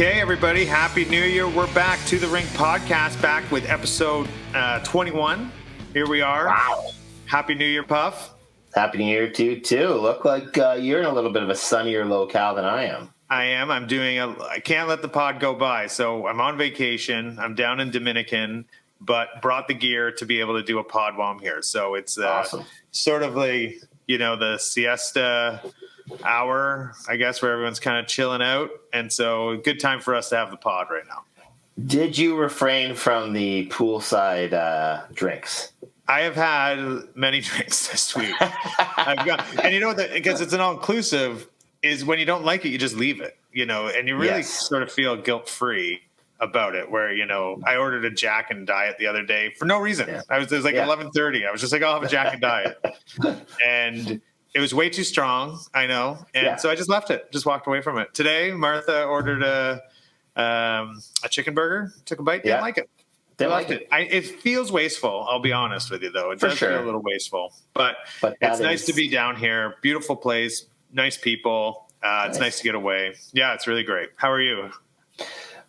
Okay, everybody, Happy New Year. We're back to the Rink podcast, back with episode 21. Here we are. Wow. Happy New Year, Puff. Happy New Year to you, too. Look like you're in a little bit of a sunnier locale than I am. I am. I can't let the pod go by. So I'm on vacation. I'm down in Dominican, but brought the gear to be able to do a pod while I'm here. So it's Awesome. Sort of like, the siesta hour, I guess, where everyone's kind of chilling out. And so good time for us to have the pod right now. Did you refrain from the poolside drinks? I have had many drinks this week. And you know what, because it's an all-inclusive, is when you don't like it, you just leave it, and you really sort of feel guilt-free about it, where, I ordered a Jack and Diet the other day for no reason. Yeah. It was like 11:30. I was just like, I'll have a Jack and Diet. And it was way too strong, I know. And so I just left it, just walked away from it. Today, Martha ordered a chicken burger, took a bite, didn't like it. They liked it. It feels wasteful, I'll be honest with you, though. It does feel a little wasteful. But it's nice to be down here. Beautiful place, nice people. It's nice to get away. Yeah, it's really great. How are you?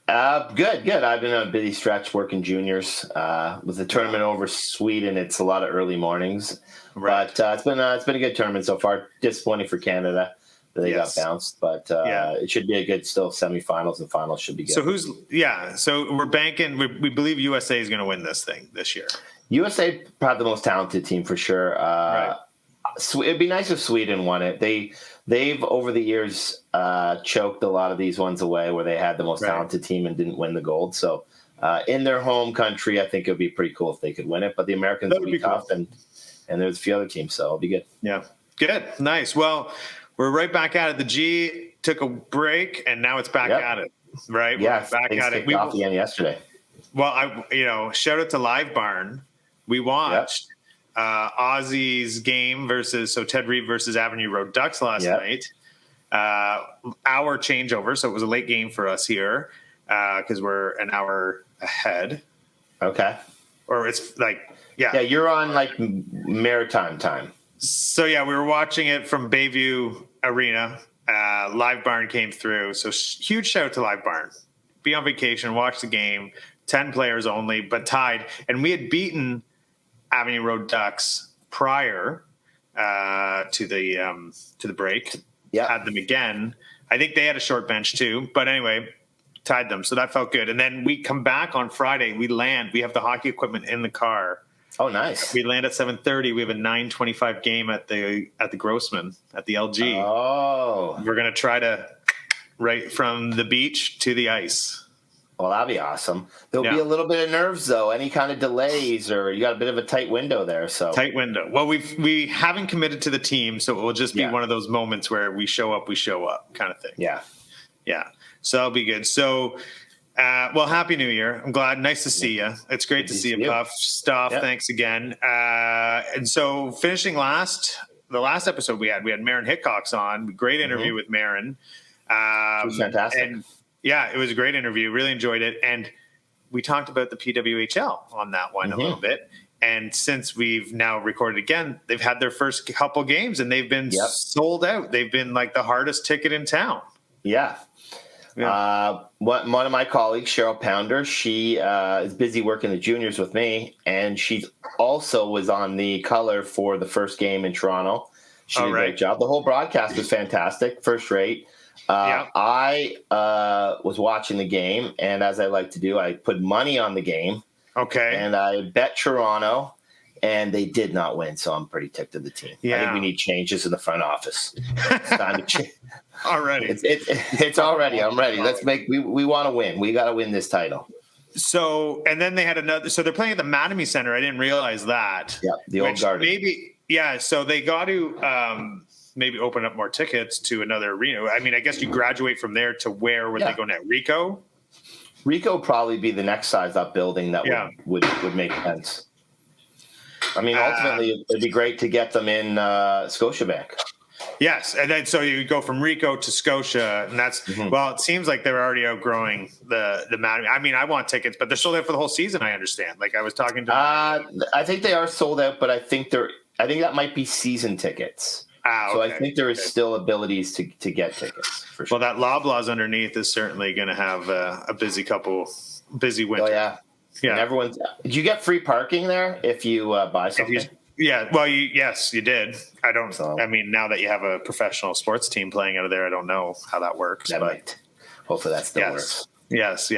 Good. I've been on a busy stretch working juniors. With the tournament over Sweden, it's a lot of early mornings. Right. But it's been a good tournament so far. Disappointing for Canada that they got bounced, but it should be a good still semifinals and finals should be good. So we're banking. We believe USA is going to win this thing this year. USA probably the most talented team for sure. Right. It'd be nice if Sweden won it. They've over the years choked a lot of these ones away where they had the most talented team and didn't win the gold. So in their home country, I think it would be pretty cool if they could win it. But the Americans would be tough, cool. and there's a few other teams, so it'll be good. Yeah, good, nice. Well, we're right back at it. The G took a break, and now it's back at it. Right? Yeah, we're back at it. We off again yesterday. Well, shout out to Live Barn. We watched. Aussie's game so Ted Reeve versus Avenue Road Ducks last night. Hour changeover, so it was a late game for us here because we're an hour ahead. Okay. Or it's like, Yeah, you're on like maritime time. So we were watching it from Bayview Arena. Live Barn came through, so huge shout out to Live Barn. Be on vacation, watch the game. 10 players only, but tied, and we had beaten Avenue Road Ducks prior to the break. Had them again. I think they had a short bench too, but anyway, tied them. So that felt good. And then we come back on Friday. We land. We have the hockey equipment in the car. Oh, nice. We land at 7:30. We have a 9:25 game at the Grossman at the LG. Oh, we're gonna try to right from the beach to the ice. Well, that'd be awesome. There'll be a little bit of nerves, though. Any kind of delays, or you got a bit of a tight window there. So tight window. Well, we haven't committed to the team, so it will just be one of those moments where we show up kind of thing. Yeah. So that'll be good. So, Happy New Year. I'm glad. Nice to see you. It's great to see you, Puff. Stuff. Thanks again. And so, finishing the last episode we had Marin Hickox on. Great interview with Marin. It was fantastic. And it was a great interview. Really enjoyed it. And we talked about the PWHL on that one a little bit. And since we've now recorded again, they've had their first couple games and they've been sold out. They've been like the hardest ticket in town. Yeah. One of my colleagues, Cheryl Pounder, she is busy working the juniors with me. And she also was on the color for the first game in Toronto. She did a great job. The whole broadcast was fantastic. First rate. I was watching the game, and as I like to do, I put money on the game. Okay. And I bet Toronto, and they did not win, so I'm pretty ticked at the team. I think we need changes in the front office. It's time to change. Already. It's already. I'm ready. We want to win. We got to win this title. So, and then they had another. So they're playing at the Mattamy Center. I didn't realize that. Yeah, the old Garden. So they got to maybe open up more tickets to another arena. I mean, I guess you graduate from there to where would they go now? Rico? Rico would probably be the next size up building that would make sense. I mean, ultimately, it'd be great to get them in Scotiabank. Yes, and then so you go from Rico to Scotia, and that's it seems like they're already outgrowing the Mattamy. I mean, I want tickets, but they're sold out for the whole season. I understand. Like I was talking to. I think they are sold out, but I think that might be season tickets. So I think there is still abilities to get tickets for sure. Well, that Loblaws underneath is certainly going to have a busy winter. Oh yeah. And everyone's. Do you get free parking there if you buy something? Yes, you did. I mean, now that you have a professional sports team playing out of there, I don't know how that works. Hopefully that still works. Yes.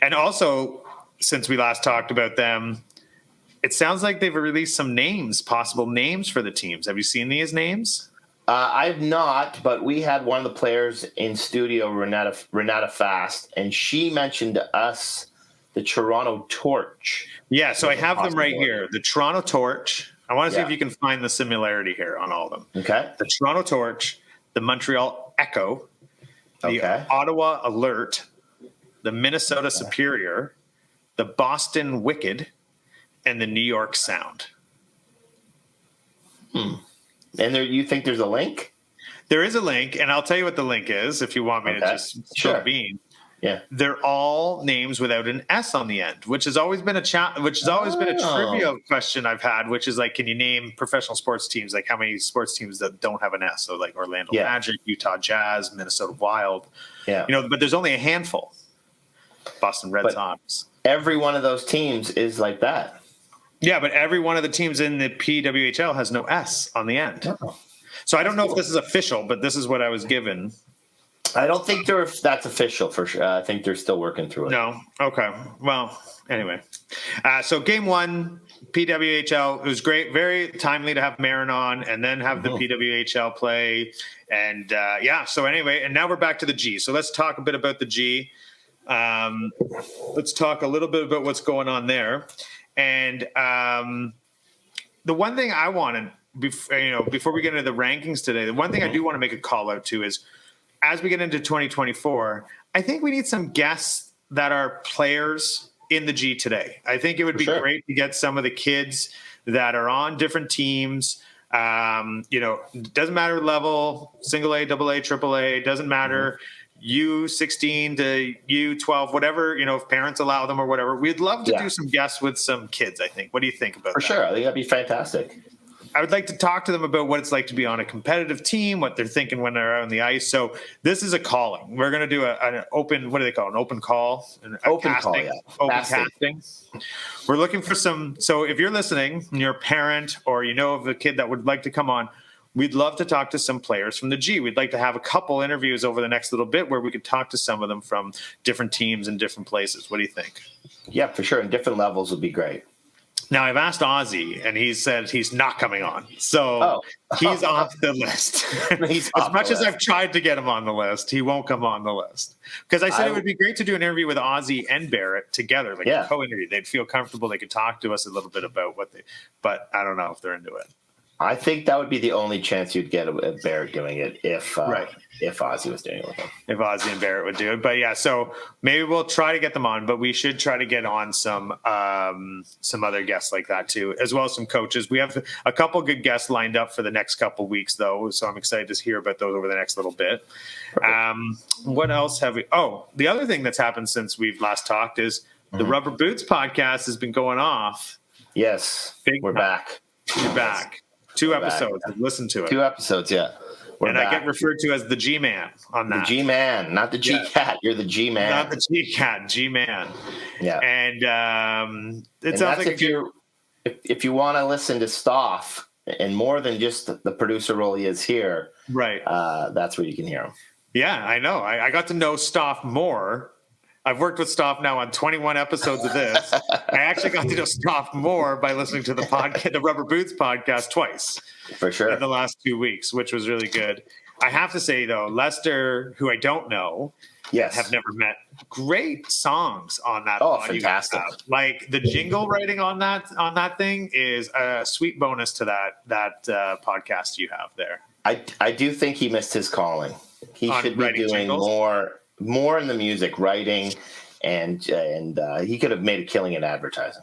And also, since we last talked about them, it sounds like they've released some possible names for the teams. Have you seen these names? I've not, but we had one of the players in studio, Renata Fast, and she mentioned to us the Toronto Torch. Yeah, so I have them right here. The Toronto Torch. I want to see if you can find the similarity here on all of them. Okay. The Toronto Torch, the Montreal Echo, the Ottawa Alert, the Minnesota Superior, the Boston Wicked, and the New York Sound. And you think there's a link? There is a link, and I'll tell you what the link is if you want me to just spill bean. Yeah, they're all names without an S on the end, which has always been a trivia question I've had, which is like, can you name professional sports teams? Like, how many sports teams that don't have an S? So like Orlando Magic, Utah Jazz, Minnesota Wild. Yeah, but there's only a handful. Boston Red Sox. Every one of those teams is like that. Yeah, but every one of the teams in the PWHL has no S on the end. Oh. So I don't know if this is official, but this is what I was given. I don't think that's official for sure. I think they're still working through it. No. Okay. Well, anyway. So game 1, PWHL, it was great. Very timely to have Marin on and then have the PWHL play. And so anyway, and now we're back to the G. So let's talk a bit about the G. Let's talk a little bit about what's going on there. And the one thing I wanted, before we get into the rankings today, the one thing I do want to make a call out to is, as we get into 2024, I think we need some guests that are players in the G today. I think it would be great to get some of the kids that are on different teams. It doesn't matter level, single A, double A, triple A, doesn't matter. U16 to U12, whatever, if parents allow them or whatever. We'd love to do some guests with some kids, I think. What do you think about that? For sure. I think that'd be fantastic. I would like to talk to them about what it's like to be on a competitive team, what they're thinking when they're out on the ice. So this is a calling. We're going to do an open, what do they call it? An open call? Open casting. We're looking for some. So if you're listening and you're a parent or you know of a kid that would like to come on, we'd love to talk to some players from the G. We'd like to have a couple interviews over the next little bit where we could talk to some of them from different teams and different places. What do you think? Yeah, for sure. And different levels would be great. Now, I've asked Ozzy, and he said he's not coming on. So he's off the list. As much as I've tried to get him on the list, he won't come on the list. Because I said it would be great to do an interview with Ozzy and Barrett together, like a co-interview. They'd feel comfortable. They could talk to us a little bit about but I don't know if they're into it. I think that would be the only chance you'd get of Barrett doing it if Ozzy was doing it with him. If Ozzy and Barrett would do it. But so maybe we'll try to get them on, but we should try to get on some other guests like that too, as well as some coaches. We have a couple good guests lined up for the next couple weeks though, so I'm excited to hear about those over the next little bit. What else have we? Oh, the other thing that's happened since we've last talked is the Rubber Boots podcast has been going off. Yes, we're back. You're back. 2 episodes. Listen to it. 2 episodes, yeah. I get referred to as the G-Man on that. The G-Man, not the G-Cat. You're the G-Man. Not the G-Cat, G-Man. Yeah. And it sounds like if you want to listen to Stoff, and more than just the producer role he is here, right? That's where you can hear him. Yeah, I know. I got to know Stoff more. I've worked with Stoff now on 21 episodes of this. I actually got to know Stoff more by listening to the podcast, the Rubber Boots podcast, twice. For sure. In the last 2 weeks, which was really good. I have to say, though, Lester, who I don't know, have never met, great songs on that. Oh, fantastic. Like the jingle writing on that thing is a sweet bonus to that podcast you have there. I do think he missed his calling. He should be doing jingles? More in the music writing, and he could have made a killing in advertising.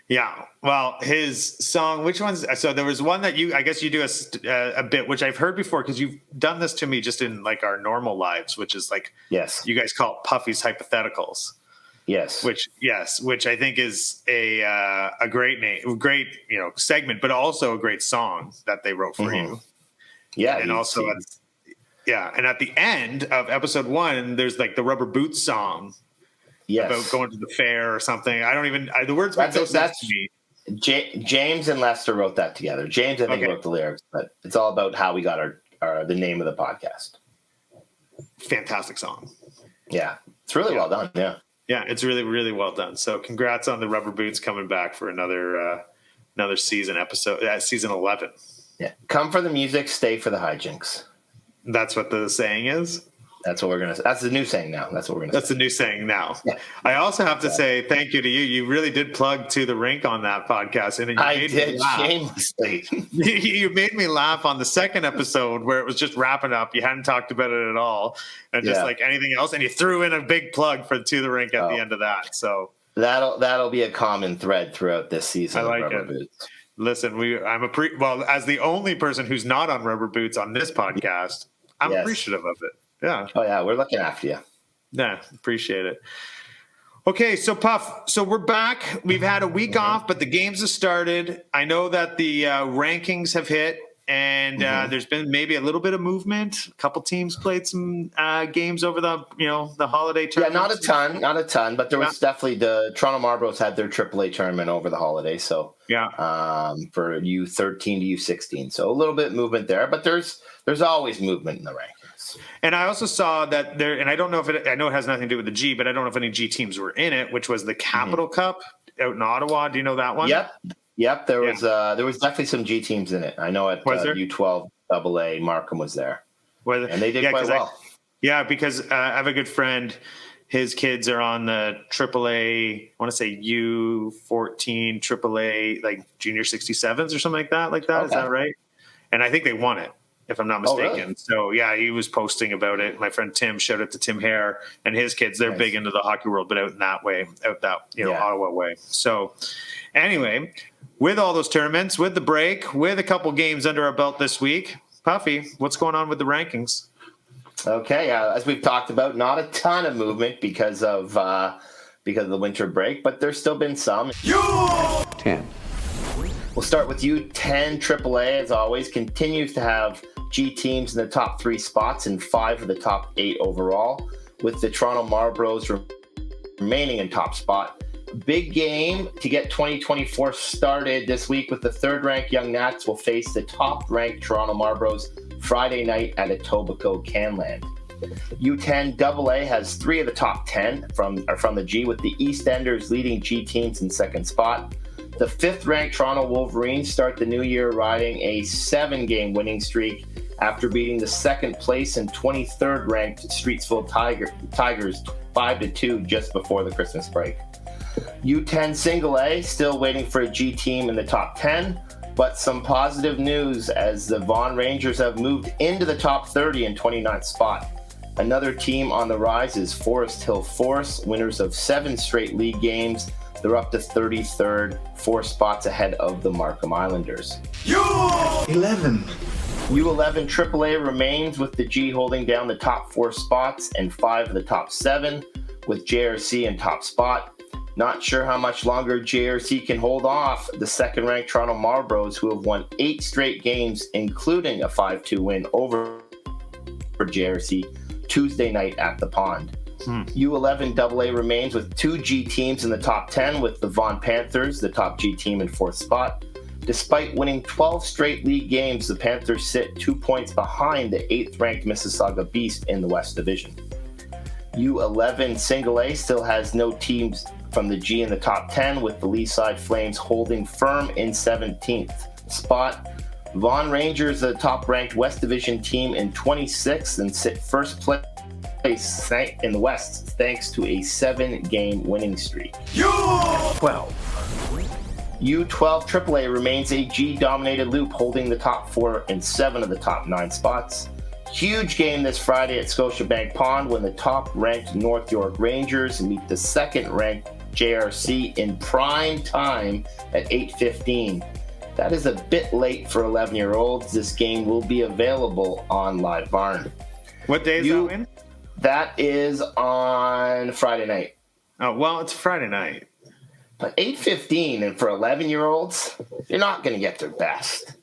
Yeah, well, his song, which ones? So there was one that I guess you do a bit, which I've heard before because you've done this to me just in like our normal lives, which is like, you guys call it Puffy's Hypotheticals. Yes, which I think is a great name, great segment, but also a great song that they wrote for you. Yeah, and also and at the end of episode 1, there's like the Rubber Boots song about going to the fair or something. I don't even the words make no sense to me. James and Lester wrote that together. James, I think, wrote the lyrics, but it's all about how we got the name of the podcast. Fantastic song. Yeah, it's really well done. Yeah, it's really, really well done. So congrats on the Rubber Boots coming back for another season episode, season 11. Yeah, come for the music, stay for the hijinks. That's what the saying is? That's what we're going to say. That's the new saying now. That's what we're going to say. That's the new saying now. Yeah. I also have to say thank you to you. You really did plug to the Rink on that podcast. And I did, shamelessly. You made me laugh on the second episode where it was just wrapping up. You hadn't talked about it at all. And just like anything else. And you threw in a big plug for To the Rink at the end of that. So that'll be a common thread throughout this season. I like it. Boots. Listen, as the only person who's not on Rubber Boots on this podcast, I'm appreciative of it. Yeah. Oh, yeah. We're looking after you. Yeah. Appreciate it. Okay. So, Puff, we're back. We've had a week off, but the games have started. I know that the rankings have hit, and there's been maybe a little bit of movement. A couple teams played some games over the holiday tournament. Yeah, not a ton, but there was definitely the Toronto Marlboros had their AAA tournament over the holiday. So, for U13 to U16. So a little bit of movement there, but there's always movement in the rankings. And I also saw that there, and I don't know I know it has nothing to do with the G, but I don't know if any G teams were in it, which was the Capital Cup out in Ottawa. Do you know that one? Yep. There was definitely some G teams in it. I know at U12 AA, Markham was there. And they did quite well. Because I have a good friend. His kids are on the AAA, I want to say U14 AAA, like junior 67s or something like that. Okay. Is that right? And I think they won it, if I'm not mistaken. Oh, really? So, he was posting about it. My friend Tim, shout out to Tim Hare and his kids. They're big into the hockey world, but out in that way, Ottawa way. So, anyway, with all those tournaments, with the break, with a couple games under our belt this week, Puffy, what's going on with the rankings? Okay, as we've talked about, not a ton of movement because of the winter break, but there's still been some. U10. We'll start with U10 AAA, as always, continues to have G teams in the top 3 spots and 5 of the top 8 overall, with the Toronto Marlboros remaining in top spot. Big game to get 2024 started this week with the 3rd-ranked Young Nats will face the top-ranked Toronto Marlboros Friday night at Etobicoke, Canland. U10 AA has 3 of the top 10 from the G, with the EastEnders leading G teams in 2nd spot. The 5th-ranked Toronto Wolverines start the new year riding a 7-game winning streak after beating the 2nd place and 23rd-ranked Streetsville Tigers 5-2 just before the Christmas break. U10 Single A still waiting for a G team in the top 10, but some positive news as the Vaughan Rangers have moved into the top 30 and 29th spot. Another team on the rise is Forest Hill Force, winners of 7 straight league games. They're up to 33rd, 4 spots ahead of the Markham Islanders. U11 AAA remains with the G holding down the top 4 spots and 5 of the top 7, with JRC in top spot. Not sure how much longer JRC can hold off the 2nd-ranked Toronto Marlboros, who have won 8 straight games, including a 5-2 win over JRC Tuesday night at the Pond. U11 AA remains with 2 G teams in the top 10, with the Vaughan Panthers, the top G team, in 4th spot. Despite winning 12 straight league games, the Panthers sit 2 points behind the 8th-ranked Mississauga Beast in the West Division. U11 Single A still has no teams from the G in the top 10, with the Leaside Flames holding firm in 17th spot. Vaughan Rangers, the top-ranked West Division team, in 26th and sit first place in the West thanks to a 7-game winning streak. U12 AAA remains a G-dominated loop, holding the top 4 and 7 of the top 9 spots. Huge game this Friday at Scotiabank Pond when the top-ranked North York Rangers meet the 2nd-ranked JRC in prime time at 8:15. That is a bit late for 11-year-olds. This game will be available on Live Barn. What day is that in? That is on Friday night. Oh, well, it's Friday night. But 8:15, and for 11-year-olds, you're not going to get their best.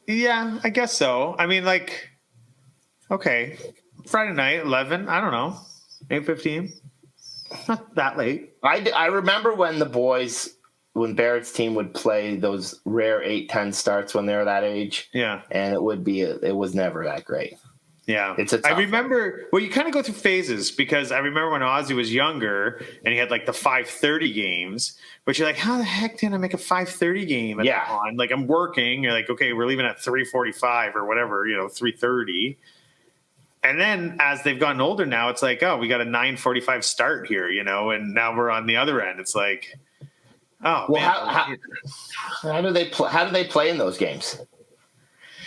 Yeah, I guess so. I mean, like, okay, Friday night, 11. I don't know, 8:15. Not that late. I remember when when Barrett's team would play those rare 8-10 starts when they were that age. Yeah, and it was never that great. yeah. It's a tough I remember. Well, you kind of go through phases because I remember when Ozzy was younger and he had like the 5:30 games. But you're like, how the heck did I make a 5:30 game at the on? Like I'm working. You're like, okay, we're leaving at 3:45 or whatever, 3:30. And then as they've gotten older now, it's like, oh, we got a 9:45 start here, and now we're on the other end. It's like, oh, well, man. how do they play? How do they play in those games?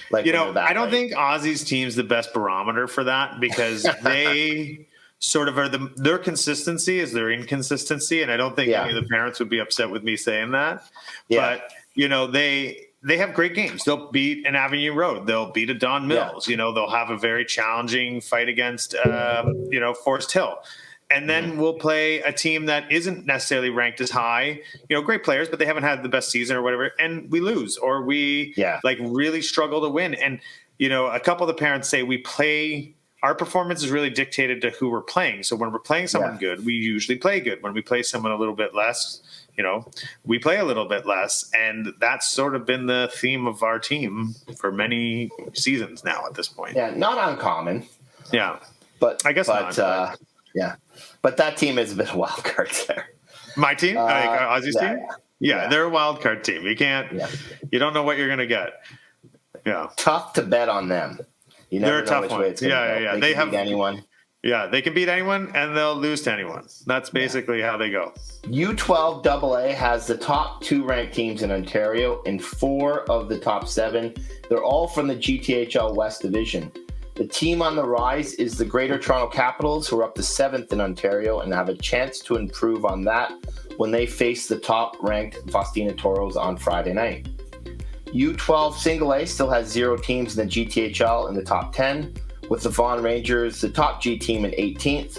Like, I don't think Ozzy's team's the best barometer for that because they sort of are their consistency is their inconsistency, and I don't think any of the parents would be upset with me saying that. Yeah. But they have great games. They'll beat an Avenue Road. They'll beat a Don Mills. Yeah. They'll have a very challenging fight against Forest Hill. And then we'll play a team that isn't necessarily ranked as high, great players, but they haven't had the best season or whatever. And we lose or we really struggle to win. And, a couple of the parents say our performance is really dictated to who we're playing. So when we're playing someone good, we usually play good. When we play someone a little bit less, we play a little bit less. And that's sort of been the theme of our team for many seasons now at this point. Yeah, not uncommon. Yeah. But I guess not. Yeah. But that team is a bit of a wild card there. My team? Ozzy's team? Yeah, they're a wild card team. You can't you don't know what you're gonna get. Yeah. Tough to bet on them. You never know which way it's gonna go. Yeah. They can beat anyone. Yeah, they can beat anyone and they'll lose to anyone. That's basically how they go. U12 AA has the top 2 ranked teams in Ontario and 4 of the top 7. They're all from the GTHL West Division. The team on the rise is the Greater Toronto Capitals, who are up to 7th in Ontario and have a chance to improve on that when they face the top-ranked Faustina Toros on Friday night. U12 Single A still has 0 teams in the GTHL in the top 10, with the Vaughan Rangers, the top G team, in 18th.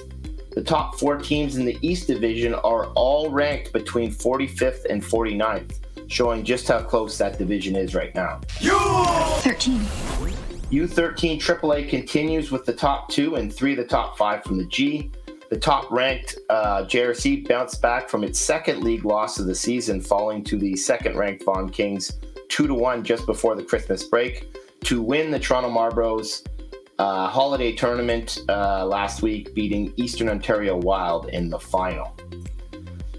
The top 4 teams in the East Division are all ranked between 45th and 49th, showing just how close that division is right now. U13. U13 AAA continues with the top 2 and 3 of the top 5 from the G. The top-ranked JRC bounced back from its second league loss of the season, falling to the second-ranked Vaughan Kings 2-1 just before the Christmas break to win the Toronto Marlboros holiday tournament last week, beating Eastern Ontario Wild in the final.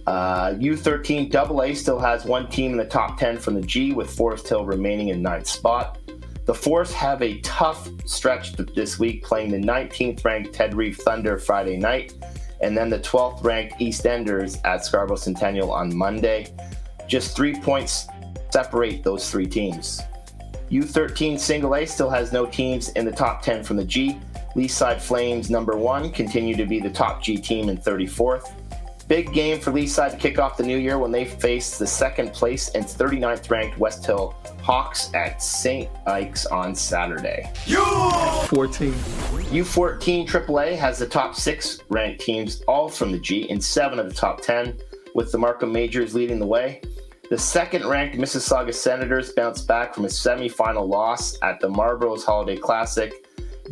U13 AA still has 1 team in the top 10 from the G, with Forest Hill remaining in 9th spot. The Force have a tough stretch this week, playing the 19th-ranked Ted Reeve Thunder Friday night, and then the 12th-ranked EastEnders at Scarborough Centennial on Monday. Just 3 points separate those 3 teams. U13 Single A still has no teams in the top 10 from the G. Leaside Flames number 1 continue to be the top G team in 34th. Big game for Leaside to kick off the new year when they face the 2nd place and 39th ranked West Hill Hawks at St. Ike's on Saturday. U14. U14 AAA has the top 6 ranked teams, all from the G, and 7 of the top 10, with the Markham Majors leading the way. The 2nd-ranked Mississauga Senators bounced back from a semifinal loss at the Marlboros Holiday Classic,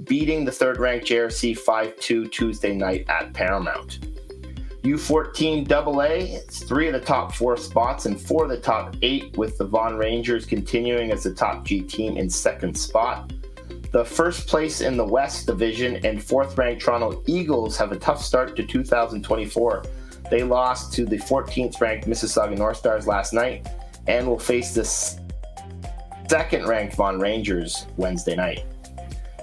beating the 3rd-ranked JRC 5-2 Tuesday night at Paramount. U14 AA, 3 of the top 4 spots and 4 of the top 8, with the Vaughan Rangers continuing as the top G team in 2nd spot. The 1st place in the West Division and 4th-ranked Toronto Eagles have a tough start to 2024. They lost to the 14th-ranked Mississauga North Stars last night and will face the 2nd-ranked Vaughan Rangers Wednesday night.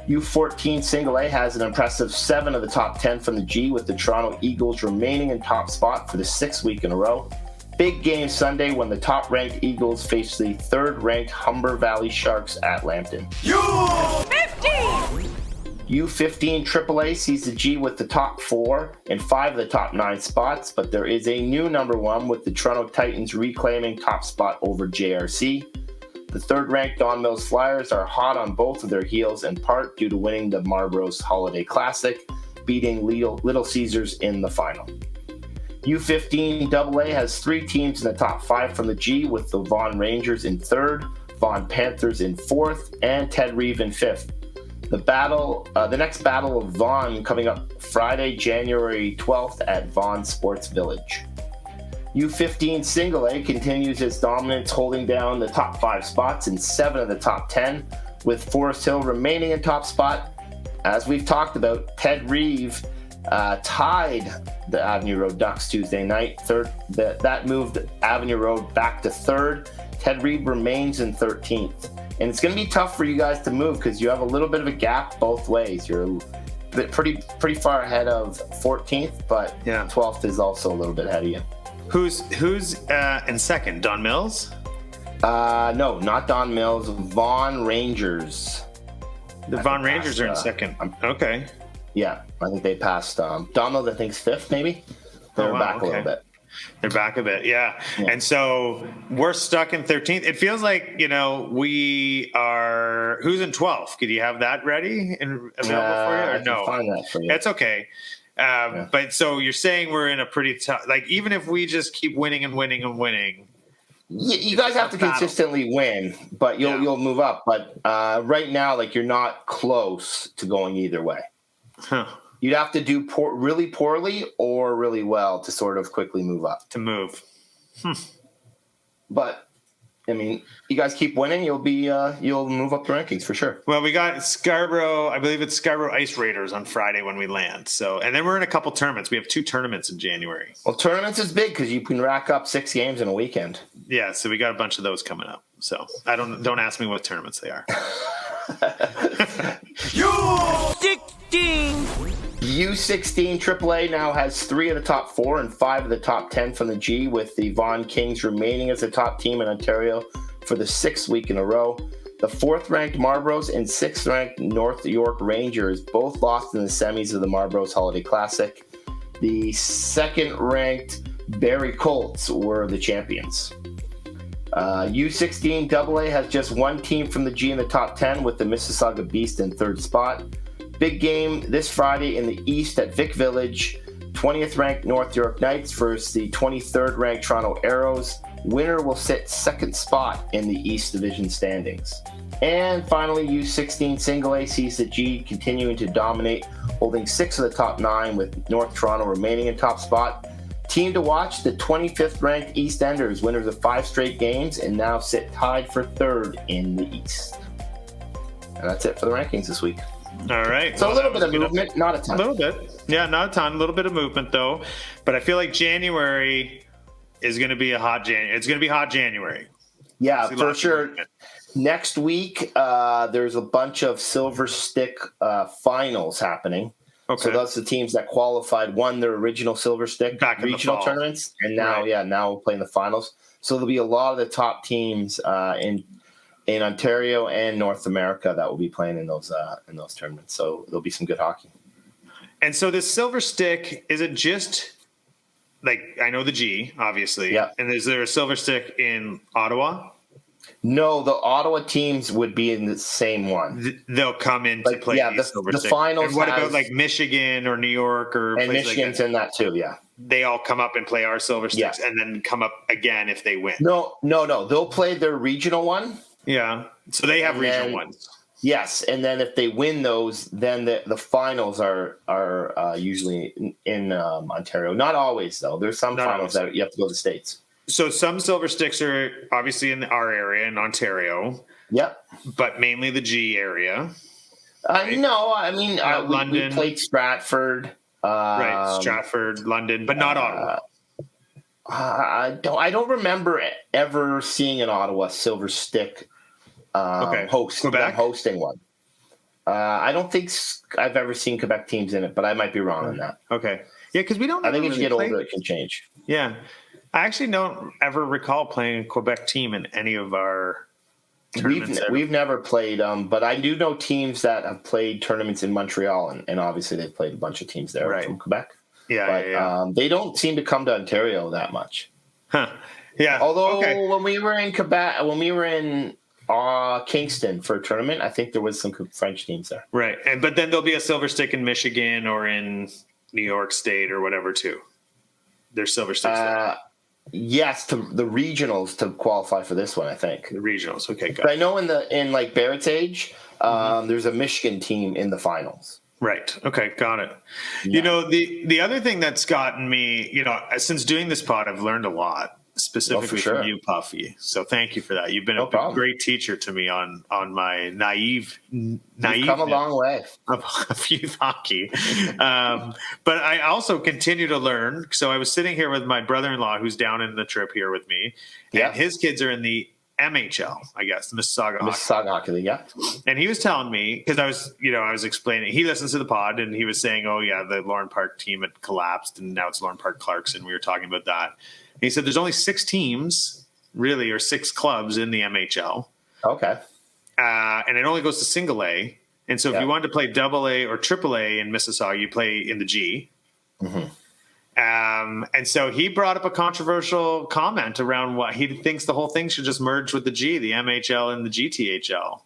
U14 Single A has an impressive 7 of the top 10 from the G, with the Toronto Eagles remaining in top spot for the 6th week in a row. Big game Sunday when the top-ranked Eagles face the 3rd-ranked Humber Valley Sharks at Lambton. U15! U15 AAA sees the G with the top 4 and 5 of the top 9 spots, but there is a new number 1 with the Toronto Titans reclaiming top spot over JRC. The 3rd-ranked Don Mills Flyers are hot on both of their heels, in part due to winning the Marlboros Holiday Classic, beating Little Caesars in the final. U15 AA has 3 teams in the top 5 from the G, with the Vaughan Rangers in 3rd, Vaughan Panthers in 4th, and Ted Reeve in 5th. The next battle of Vaughan coming up Friday, January 12th at Vaughan Sports Village. U15 Single A continues its dominance, holding down the top 5 spots in 7 of the top 10, with Forest Hill remaining in top spot. As we've talked about, Ted Reeve tied the Avenue Road Ducks Tuesday night. That moved Avenue Road back to 3rd. Ted Reeve remains in 13th. And it's going to be tough for you guys to move because you have a little bit of a gap both ways. You're pretty far ahead of 14th, but 12th is also a little bit ahead of you. Who's in second? Don Mills? No, not Don Mills. Vaughan Rangers. The Vaughan Rangers are in second. Okay. Yeah, I think they passed Don Mills. I think is 5th, maybe. They're back a little bit. They're back a bit, yeah. And so we're stuck in 13th. It feels like, we are. Who's in 12th? Could you have that ready and available for you? Or I can find that for you. That's okay. But so you're saying we're in a pretty tough. Like even if we just keep winning and winning and winning, you guys have to consistently win, but you'll move up. But right now, like you're not close to going either way. Huh. You'd have to do really poorly or really well to sort of quickly move up. But I mean, you guys keep winning, you'll move up the rankings for sure. Well, we got Scarborough. I believe it's Scarborough Ice Raiders on Friday when we land. So, and then we're in a couple tournaments. We have 2 tournaments in January. Well, tournaments is big because you can rack up 6 games in a weekend. Yeah, so we got a bunch of those coming up. So I don't ask me what tournaments they are. U16 AAA now has 3 of the top 4 and 5 of the top 10 from the G, with the Vaughan Kings remaining as the top team in Ontario for the 6th week in a row. The 4th-ranked Marlboros and 6th-ranked North York Rangers both lost in the semis of the Marlboros Holiday Classic. The 2nd-ranked Barrie Colts were the champions. U16 AA has just 1 team from the G in the top 10, with the Mississauga Beast in 3rd spot. Big game this Friday in the East at Vic Village. 20th-ranked North York Knights versus the 23rd-ranked Toronto Arrows. Winner will sit 2nd spot in the East Division standings. And finally, U16 Single A sees the G continuing to dominate, holding 6 of the top 9, with North Toronto remaining in top spot. Team to watch, the 25th-ranked East Enders, winners of 5 straight games, and now sit tied for 3rd in the East. And that's it for the rankings this week. All right. So a little bit of movement, not a ton. A little bit. Yeah, not a ton. A little bit of movement, though. But I feel like January is going to be a hot January. It's going to be hot January. Yeah, for sure. Next week, there's a bunch of Silver Stick finals happening. Okay. So that's the teams that qualified, won their original Silver Stick regional tournaments. And now, now we're playing the finals. So there'll be a lot of the top teams in Ontario and North America that will be playing in those tournaments. So there'll be some good hockey. And so this Silver Stick, is it just like, I know the G, obviously. Yeah. And is there a Silver Stick in Ottawa? No, the Ottawa teams would be in the same one. They'll come in to play the Silver Stick. Finals. And what about like Michigan or New York or and Michigan's in that too? Yeah, they all come up and play our Silver Sticks, and then come up again if they win. No. They'll play their regional one. Yeah, so they have regional ones. Yes, and then if they win those, then the finals are usually in Ontario. Not always though. There's some finals that you have to go to the States. So some Silver Sticks are obviously in our area in Ontario. Yep. But mainly the G area. Right? No, I mean London. We played Stratford. Right, Stratford, London, but not Ottawa. I don't remember ever seeing an Ottawa Silver Stick hosting one. I don't think I've ever seen Quebec teams in it, but I might be wrong on that. Okay. Yeah, because we don't. I think as you get older, it can change. Yeah. I actually don't ever recall playing a Quebec team in any of our tournaments. We've never played, but I do know teams that have played tournaments in Montreal, and obviously they've played a bunch of teams there from Quebec. Yeah, they don't seem to come to Ontario that much. Huh. Yeah. Although when we were in Quebec, when we were in Kingston for a tournament, I think there was some French teams there. Right, but then there'll be a Silver Stick in Michigan or in New York State or whatever too. There's Silver Sticks there. Yes, to the regionals to qualify for this one, I think. The regionals, okay, good. But I know in like Barrett's age, there's a Michigan team in the finals. Right. Okay, got it. Yeah. The other thing that's gotten me, since doing this pod, I've learned a lot, specifically sure. from you, Puffy. So thank you for that. You've been a great teacher to me on my naive. You've come a long way of youth hockey. But I also continue to learn. So I was sitting here with my brother-in-law who's down in the trip here with me, and his kids are in the MHL, I guess, the Mississauga Hockey League, yeah. And he was telling me, because I was explaining, he listens to the pod, and he was saying, oh, yeah, the Lauren Park team had collapsed, and now it's Lauren Park Clarkson. We were talking about that. And he said there's only 6 teams, really, or 6 clubs in the MHL. Okay. And it only goes to single A. And so if you wanted to play double A or triple A in Mississauga, you play in the G. Mm-hmm. And so he brought up a controversial comment around what he thinks the whole thing should just merge with the G, the MHL and the GTHL.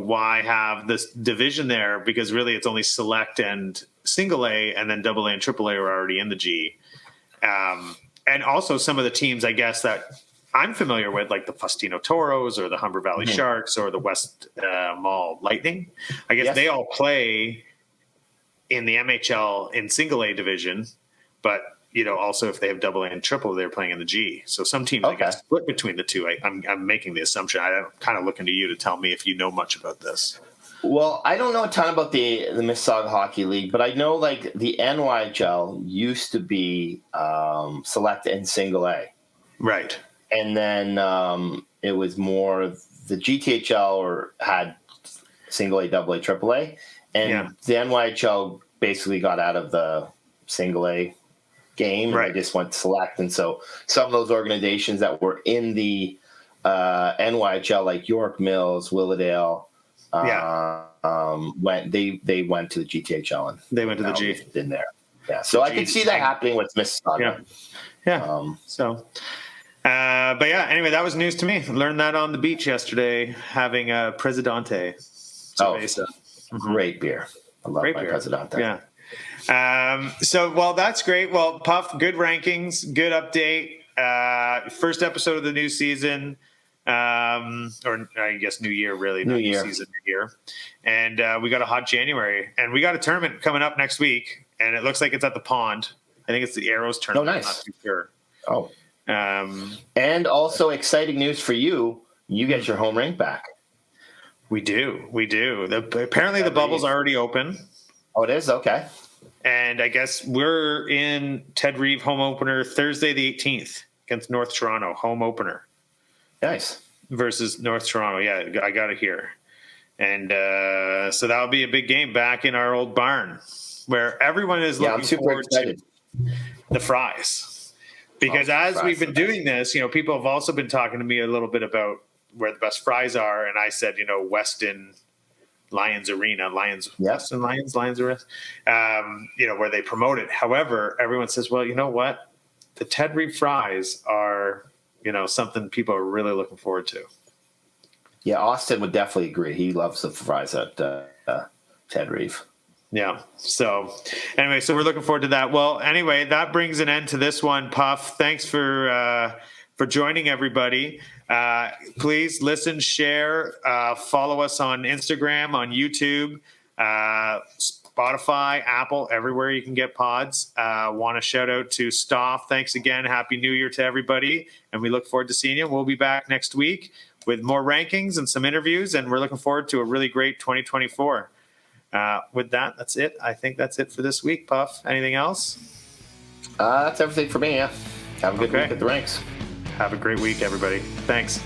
Why have this division there? Because really it's only select and single A, and then double A and triple A are already in the G. And also some of the teams, I guess, that I'm familiar with, like the Faustino Toros or the Humber Valley Sharks or the West Mall Lightning. I guess they all play in the MHL in single A division, but also if they have double A and triple, they're playing in the G. So some teams, I guess, split between the two. I'm making the assumption. I'm kind of looking to you to tell me if you know much about this. Well, I don't know a ton about the Mississauga Hockey League, but I know like the NYHL used to be select and single A, right? And then it was more the GTHL or had single A, double A, triple A. And the NYHL basically got out of the single A game, and they just went select. And so some of those organizations that were in the NYHL, like York Mills, Willowdale, went to the GTHL, and they went to the G in there. Yeah, so I could see that happening with Mississauga. But anyway, that was news to me. Learned that on the beach yesterday, having a Presidente cerveza. Great beer. I love my Presidente. Yeah. That's great. Well, Puff, good rankings, good update. First episode of the new season, or I guess new year, really. New season, new year. And we got a hot January. And we got a tournament coming up next week, and it looks like it's at the Pond. I think it's the Arrows tournament. Oh, nice. I'm not too sure. Oh. And also exciting news for you. You get your home rink back. We do. Apparently the bubble's already open. Oh, it is? Okay. And I guess we're in Ted Reeve home opener Thursday the 18th against North Toronto, home opener. Nice. Versus North Toronto. Yeah, I got it here. And so that'll be a big game back in our old barn where everyone is looking forward to the fries. Because as we've been doing this, people have also been talking to me a little bit about where the best fries are, and I said, Weston Lions Arena, Weston Lions Arena, where they promote it. However, everyone says, well, you know what? The Ted Reeve fries are, something people are really looking forward to. Yeah, Austin would definitely agree. He loves the fries at Ted Reeve. Yeah. So anyway, we're looking forward to that. Well, anyway, that brings an end to this one. Puff, thanks for joining everybody. Please listen, share, follow us on Instagram, on YouTube, Spotify, Apple, everywhere you can get pods. Want to shout out to Stoff. Thanks again. Happy New Year to everybody. And we look forward to seeing you. We'll be back next week with more rankings and some interviews. And we're looking forward to a really great 2024. With that, that's it. I think that's it for this week, Puff. Anything else? That's everything for me, yeah. Have a good week at the Rinks. Have a great week, everybody. Thanks.